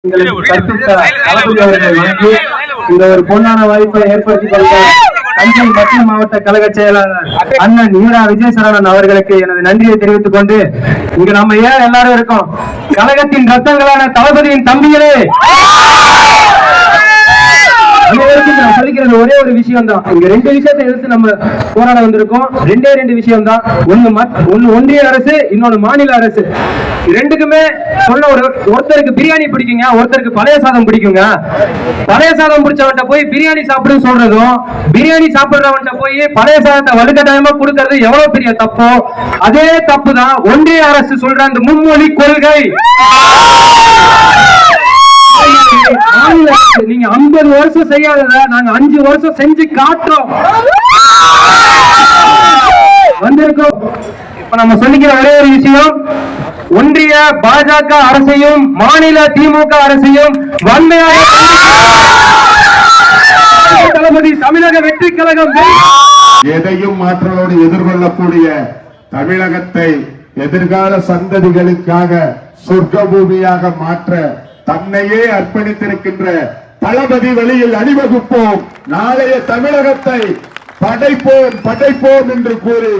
இந்த ஒரு பொன்னான வாய்ப்பை ஏற்படுத்தி கொண்ட தஞ்சை மத்திய மாவட்ட கழக செயலாளர் அண்ணன் ஈரா விஜயசரவணன் அவர்களுக்கு எனது நன்றியை தெரிவித்துக் கொண்டு இங்க நம்ம ஏன் எல்லாரும் இருக்கோம், கழகத்தின் ரத்தங்களான தளபதியின் தம்பிகளே, நான் சொல்லிக்கிறது ஒரே ஒரு விஷயம் தான். இங்க ரெண்டு விஷயத்தை எடுத்து நம்ம போராட வந்திருக்கோம். ரெண்டு விஷயம் தான். ஒன்னு ஒன்றிய அரசு, இன்னொன்னு மாநில அரசு. ரெண்டுக்குமே சொன்ன ஒருத்தருக்கு பிரியாணி பிடிக்குங்க, ஒருத்தருக்கு பழைய சாதம் பிடிக்குங்க. பழைய சாதம் பிடிச்சவன்ட்ட போய் பிரியாணி சாப்பிடுன்னு சொல்றதும், பிரியாணி சாப்பிடுறவன்ட்ட போய் பழைய சாதத்தை வலுக்கட்டாயமா கொடுக்கறது எவ்வளவு பெரிய தப்போ அதே தப்பு தான் ஒன்றிய அரசு சொல்ற அந்த மும்மொழி கொள்கை. நீங்க 50 வருஷம் செய்யாதத நாங்க 5 வருஷம் செஞ்சு காட்டுறோம் வந்திருக்கோம். இப்ப நம்ம சொல்லிக்கிற ஒரே ஒரு விஷயம், ஒன்றிய பாஜக அரசையும் மாநில திமுக அரசையும் வன்மையாக தளபதி தமிழக வெற்றி கழகம் எதையும் மாற்றலோடு எதிர்கொள்ளக்கூடிய தமிழகத்தை எதிர்கால சந்ததிகளுக்காக சொர்க்க பூமியாக மாற்ற தன்னையே அர்ப்பணித்திருக்கின்ற தளபதி வழியில் அணிவகுப்போம், நாளைய தமிழகத்தை படைப்போம் என்று கூறி